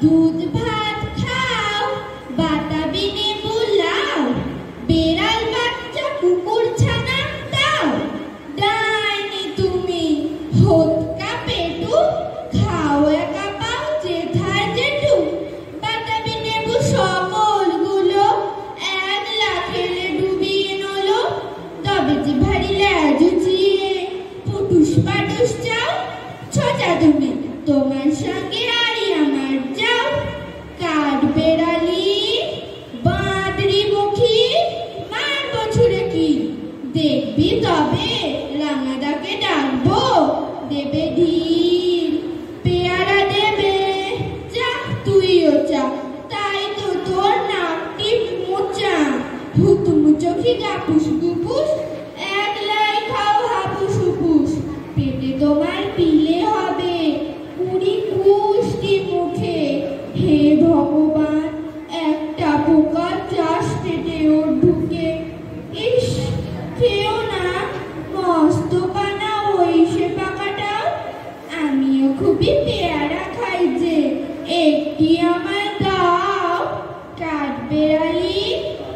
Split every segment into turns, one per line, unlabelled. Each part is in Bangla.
দুধ ভাত খাও, বাতাবি নেবু লাও, বেড়াল বাচ্চা কুকুর ছানা দাও। ডাইনি তুমি হোতকা পেটু, খাও একা পাও যেথায় যেটু। বাতাবি নেবু সকলগুলো একলা খেলে ডুবিয়ে নলো। তবে যে ভারী ল্যাজ উঁচিয়ে ফুটুস পাটুস চাও। ছোটা তুমি তোমার সঙ্গে আড়ি আমার যাও। কাঠ বেড়ালি বাঁদরি মুখী, মারবো ছুড়ে কি দেখবি তবে। রাঙাদাকে ডাকবো দেবে ঢিল, পেয়ারা দেবে যা তুইও চা। তাই তো তোর নাকটি মোচা, হুতুমুচোখি গাপুস গুপুস, একলাই খাও হাপুস হুপুস। পেটে তোমার পিলে হবে 20-20টি মুখে। হে ভগবান, একটা পোকা চাষ পেটে ওর ঢুকে। ইস, খেও না, মস্ত কানা ওই সে পাকাটাও। আমিও খুবই পেয়ারা খাই যে, একটি আমায় দাও। কাঠ বেড়ালি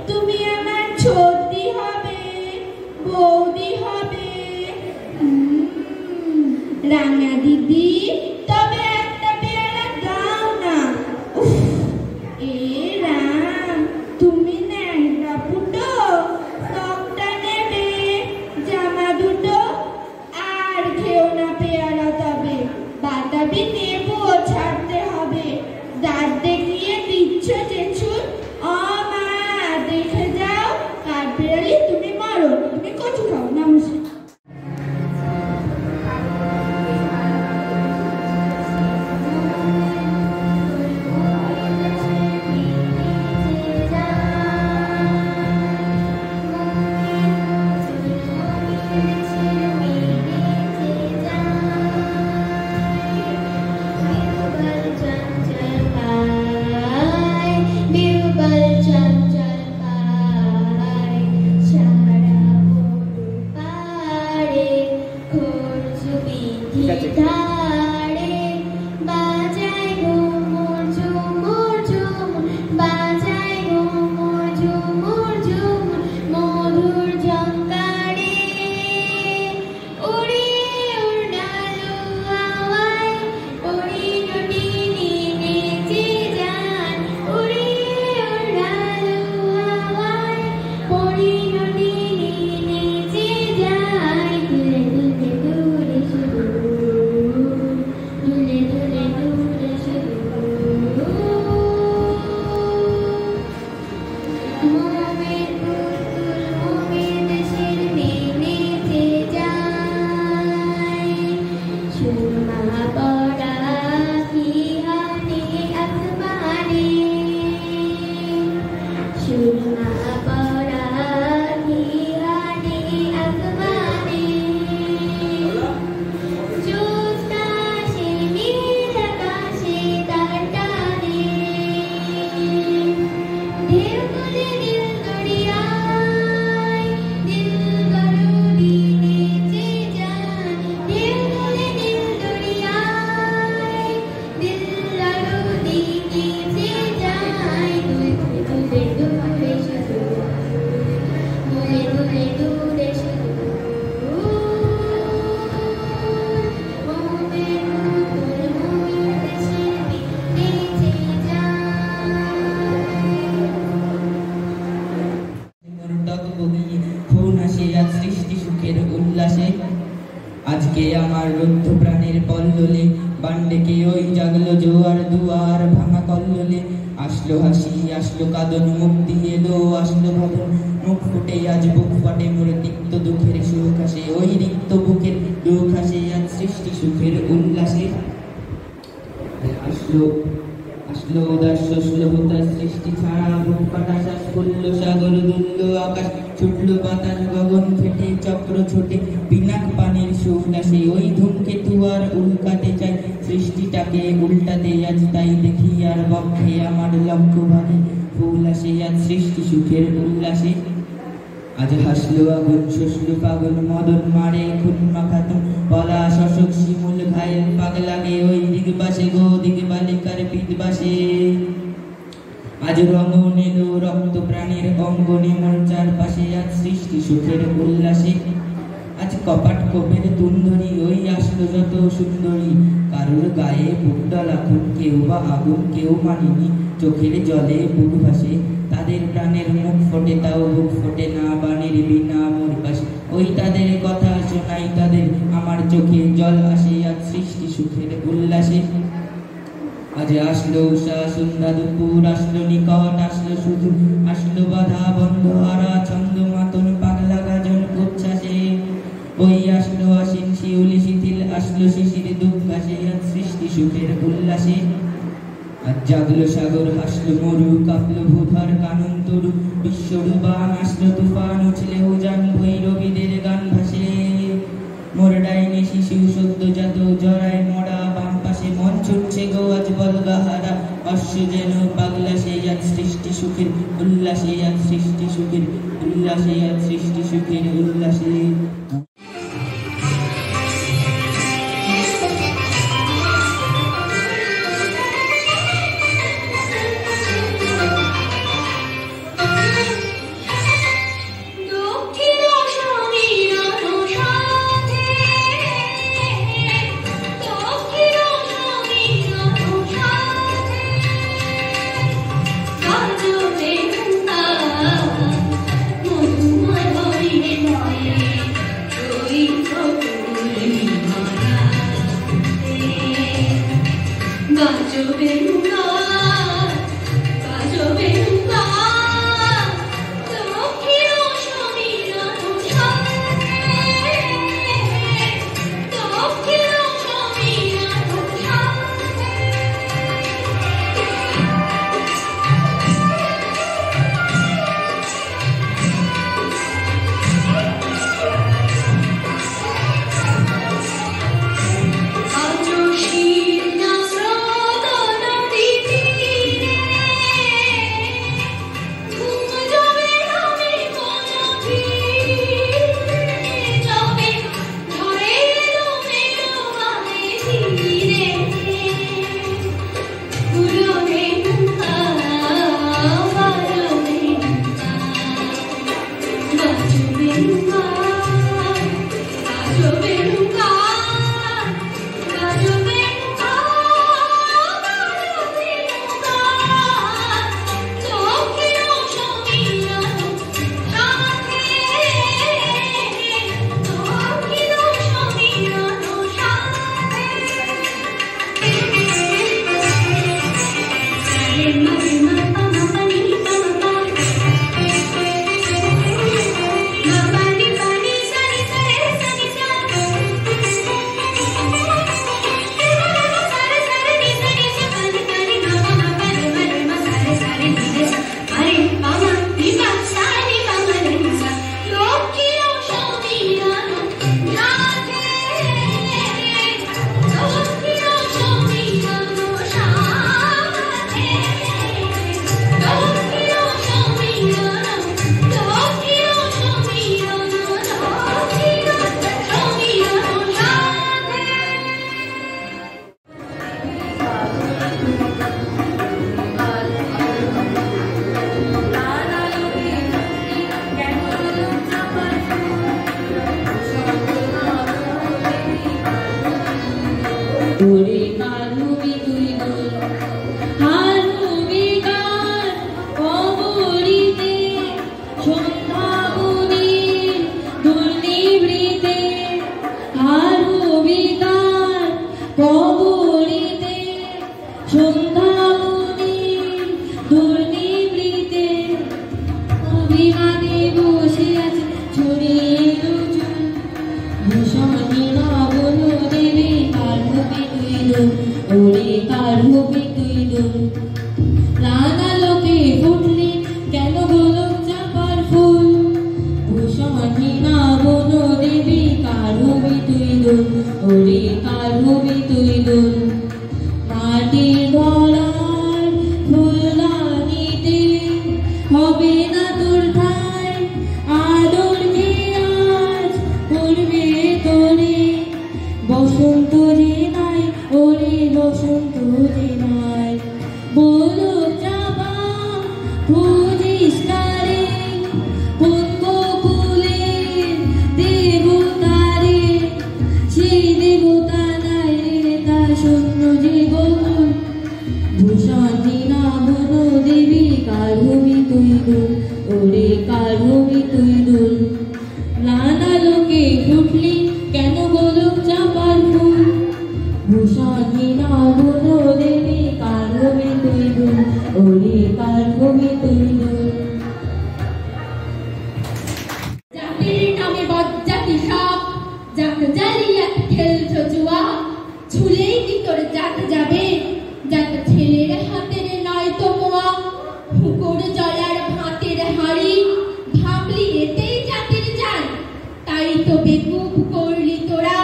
তুমি আমার ছর্দি হবে, বৌদি হবে। রাঙা দিদি তবে একটা পেয়ারা দাও না। উফ, এ রাম, তুমি ন্যাংটা ফুটো, ফ্রকটা নেবে, জামা দুটো। আর খেও না পেয়ারা তবে, বাতাবি নেবুও ছাড়তে হবে। দাঁত দেখিয়ে দিচ্ছ যে ছুট, ও মা দেখে যাও। কাঠ বেড়ালি তুমি মরো, তুমি কচু খাও। নমস্কার।
আজকে আমার রুদ্ধ প্রাণের কল্লোলে, বান্ডেকে ওই জাগলো জোয়ার দুয়ার ভাঙা কল্লোলে। আসলো হাসি আসলো কাঁদন, মুখ দিয়ে এলো আসলো ভাবন। মুখ ফুটে আজ বুক ফাটে মোর তিক্ত দুঃখের সুখ আসে, ওই রিক্ত বুকের দুঃখ আসে আজ সৃষ্টি সুখের উল্লাসে। আসলো আসলো উদাস শোষলো হুতাশ সৃষ্টি ছাড়া, বুক ফাটা শ্বাস করলো সাগর দুললো আকাশ, ছুটলো বাতাস গগন ফেটে চক্র ছোটে। পিনাক পানির সুর আসে, ওই ধূমকেতু আর উল্কাতে চাই সৃষ্টিটাকে উল্টাতে আজ। তাই দেখি আর বক্ষে আমার লক্ষ্য ভাবে, ফুল আসে আজ সৃষ্টি সুখের উল্লাসে। আজ হাসলো আগুন শোষলো পাগল মদন মারে খুন মাখাতুন, পলাশ অশোক শিমুল ঘায়েল পাগলাগে ওই দিক বাসে গো দিক বালিকার পিঠ বাসে। আজ রঙন এলো রক্ত প্রাণীর অঙ্গনে মোর চারপাশে, আজ সৃষ্টি সুখের উল্লাসে। আজ কপাট কোপের তুন্দরী ওই আসলো যত সুন্দরী, কারোর গায়ে বুক ডলাকুন, কেউ বা আগুন কেউ মানিনি, চোখের জলে বুক ভাসে। তাদের প্রাণের মুখ ফোটে তাও বুক ফোটে না, বাণীর বিনা মোর পাশে। ওই তাদের কথা শোনাই তাদের, আমার চোখে জল আসে আজ সৃষ্টি সুখের উল্লাসে। আজ আসলো উষা সন্ধ্যা দুপুর, আসলো নিকট আসলো শুধু, আসলো বাধা বন্ধ হারা ছন্দ মাতন পাগলা গাজন উচ্ছ্বাসে। ওই আসলো অসীম শিউলি শিথিল, আসলো শিশির দুঃখ ঘাসে আজ সৃষ্টি সুখের উল্লাসে। আজ জাগলো সাগর হাসলো মরু, কাঁপলো ভূধর কানন তরু, বিশ্বরূপান আসলো তুফান, উছলে উজান ভৈরবীদের গান ভাসে। মোর ডাইনি শিশু সদ্যজাত জরায় মরা, বাম পাশে মন ছুটছে গো আজ বলগাহারা, অশ্ব যেন পাগলা সে আজ সৃষ্টি সুখের উল্লাসে, আজ সৃষ্টি সুখের উল্লাসে, আজ সৃষ্টি সুখের উল্লাসে।
বসন্ত রে নাই, ওরে বসন্ত রে নাই।
জীবন ভূষণী না বনো দেবী কার হবি তুই দুল ওরে কার হবি তুই দুল নানা লোকে ফুটলি কেন গোলক চাপার ফুল ভূষণী না বনো দেবী কার হবি তুই দুল ওরে কার হবি তুই দুল
জাতির নামে বজ্জাতি সব জাত জালিয়াত খেলছো জুয়া ছুলেই কি তোর জাত যাবে জাত ছেলের হাতের নয় তো মোয়া হুকোর জলার ভাতের হাড়ি ভাবলি এতেই জাতির যায় তাই তো বেকুব করলি তোরা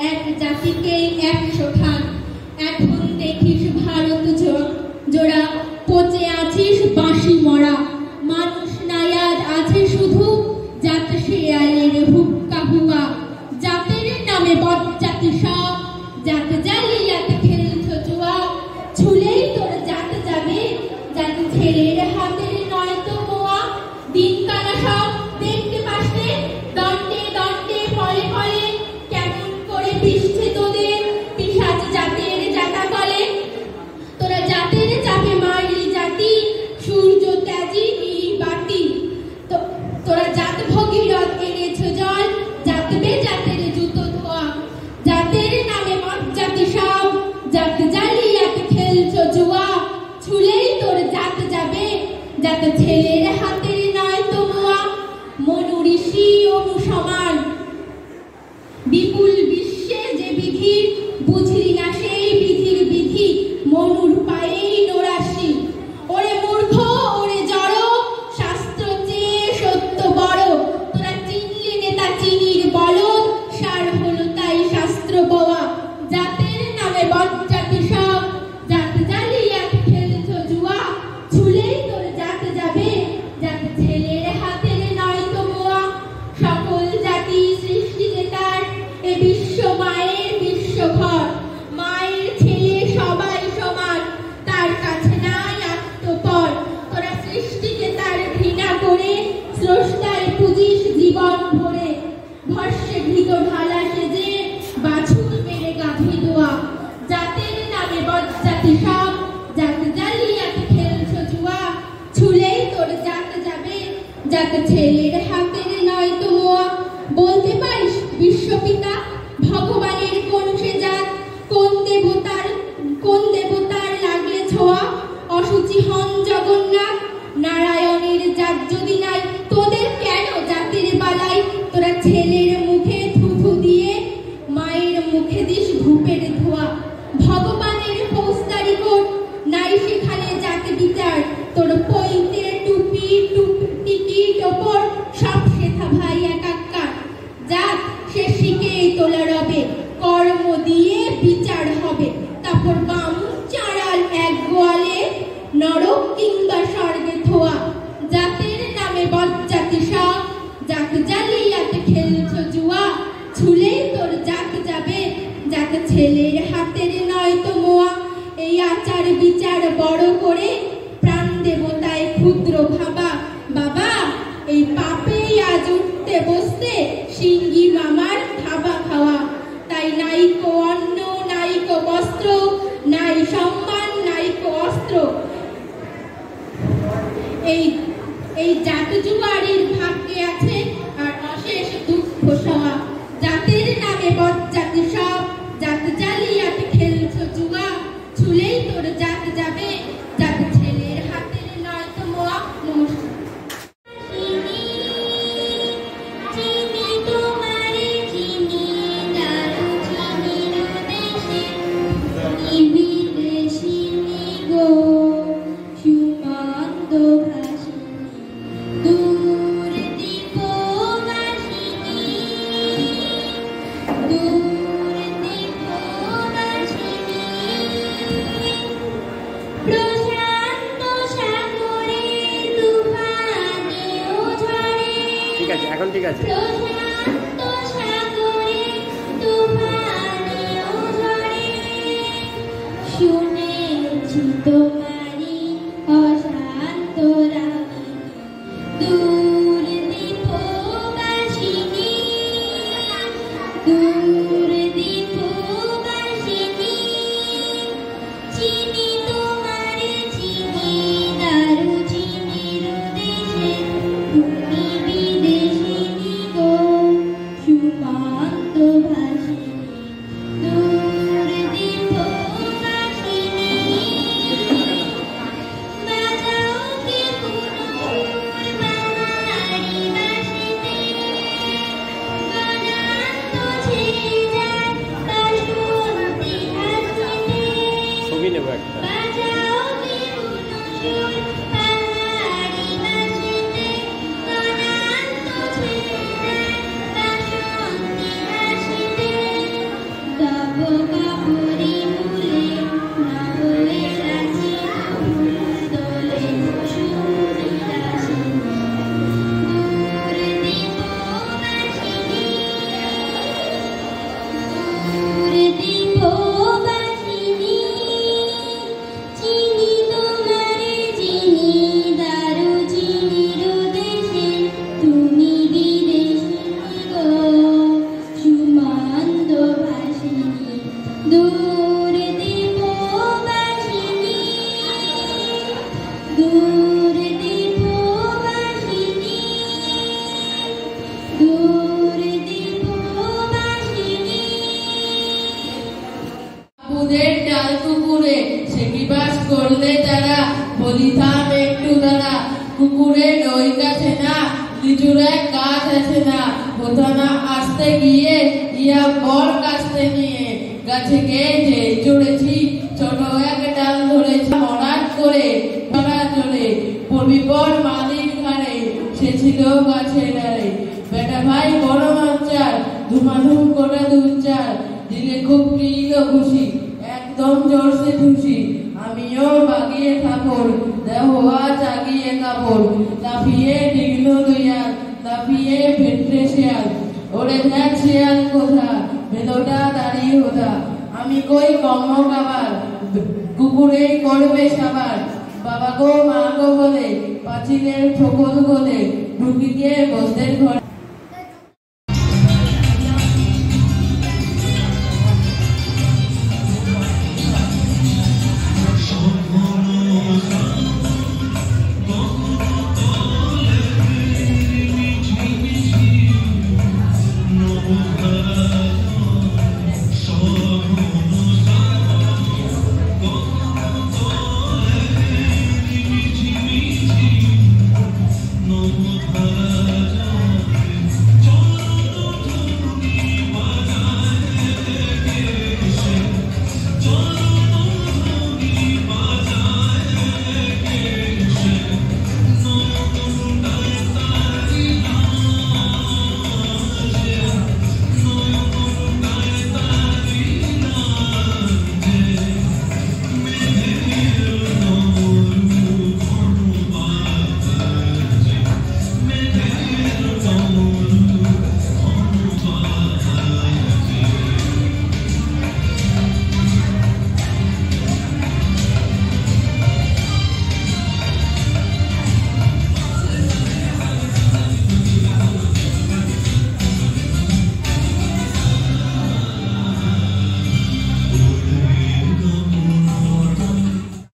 এক জাতিকেই 100 খান এখন দেখিস ভারত জোড়া পচে আছিস বাঁশি মরা মানুষ নায়াদ আছে শুধু জাত শেয়ালের হুক্কা হুয়া জাতের নামে বজ্জাতি সব জাত জালিয়াত খেলছো জুয়া ছুলেই তোর জাত যাবে জাত ছেলের হাতের নয় তো মোয়া দিন কানা সব দেখতে পাসনে দণ্ডে দণ্ডে ফলে ফলে কেমন করে বিষ্ঠে তোদের পিশাচ জাতের জাতা কলে তোরা জাতের চাপে মারলি জাতি সূর্য ত্যাজি বাতি তোরা জাত ভগীরথ এনেছো জল জাতবে জাতের জুতো ধোয়া জাতের নামে বজ্জাতি সব জাত জালিয়াত খেলছো জুয়া ছুলেই তোর জাত যাবে জাত ছেলের হাতের নয় তো মোয়া মনু ঋষি অনু সমান বিপুল বিশ্বে যে বিধির বুঝলি না সেই বিধির বিধি মনুর পায়েই নোরাশি ওরে মূর্খ ওরে জড় শাস্ত্র চেয়ে সত্য বড় তোরা চিনলি নেতা চিনির বলদ সার হলো তাই শাস্ত্র বোয়া জাতের নামে বজ্জাতি সব জাত জালিয়াত খেলছো জুয়া ছুলেই তোর জাত যাবে জাত ছেলের হাতের নয় তো মোয়া সকল জাতি সৃষ্টি যে তার এ বিশ্ব মায়ের বিশ্বঘর মায়ের ছেলে সবাই সমান তার কাছে নাই আত্মপর তোরা সৃষ্টিকে তার ঘৃণা করে স্রষ্টার পুজিস জীবন ভরে ভস্যে ঘৃত ঢালা সেজে বাছুর মেরে গাভী দোয়া জাতের নামে বজ্জাতি সব জাত জালিয়াত খেলছো জুয়া ছুলেই তোর জাত যাবে জাত ছেলের হাতের নয় তো মোয়া বলতে পারিস বিশ্বপিতা ভগবানের কোন সে জাত কোন দেবতার লাগলে ছোঁয়া অসুচি হন জগন্নাথ নারায়ণের জাত যদি নাই তোদের কেন জাতির বালাই তোরা ছেলের মুখে থুথু দিয়ে মায়ের মুখে দিস ধূপের ধোয়া ভগবানের ফৌজদারি কোর্ট নাই সেখানে জাত বিচার তোর পৈতে টুপি টিকি টোপর সব শেখা ভাই একাকার জাত সে শিখেই তোলা রবে কর্ম দিয়ে বিচার হবে তারপর বামুন চাড়াল এক গোয়ালে নরক কিংবা স্বর্গে থোয়া জাতের নামে বজ্জাতি সব জাত জালিয়াত খেলছো জুয়া ছুলেই তোর জাত যাবে জাত ছেলের হাতের নয় তো মোয়া এই আচার বিচার বড় করে প্রাণ দেবতায় ক্ষুদ্র ভাবা বাবা এই পাপেই আজ উঠতে বসতে সিঙ্গি মামার খাবা খাওয়া তাই নাইকো অন্ন নাইকো বস্ত্র নাই সম্মান নাইকো অস্ত্র এই জাত জুয়ারির ভাগ্যে আছে আর অশেষ দুঃখ সহা জাতের নামে বজ্জাতি সব জাত জালিয়াত খেলছো জুয়া ছুলেই তোর জাত যাবে জাত ছেলের হাতের নয় তো মোয়া নমস্কার
এখন ঠিক আছে
শুনেছি তোমারি অশান্ত রাগিনী দূর দীপবাসিনী দূর দীপবাসিনী
কুকুরের ডাল কুকুরে সে কি বাস করলে তারা বলিতাম একটু দাঁড়া কুকুরের ওই গাছে না লিচুর এক গাছ আছে না কোথানা আসতে গিয়ে ইয়া বর কাছতে নিয়ে গাছে গেছে চড়েছি ছোট এক ডাল ধরেছি মরাট করে ধরা চলে পড়বি পর মালির ঘাড়ে সে ছিল গাছের আড়ে বেটা ভাই বড় মাচার ধুমাধুম করে দুচার দিলে খুব প্রিয় খুশি একদম জোরসে খুশি আমিও বাগিয়ে কাপড় দেহ জাগিয়ে কাপড় লাফিয়ে ডিগলো দইয়াল লাফিয়ে ভেটরে শেয়াল ওরে দেখ শেয়াল কোথা ভেলোটা দাঁড়িয়ে হোদা আমি কই কম্ম খাবার কুকুরে করবে সাবার বাবা গো মা গো বলে পাঁচিলের ঠোকর বলে ঢুকি গিয়ে বসদের ঘর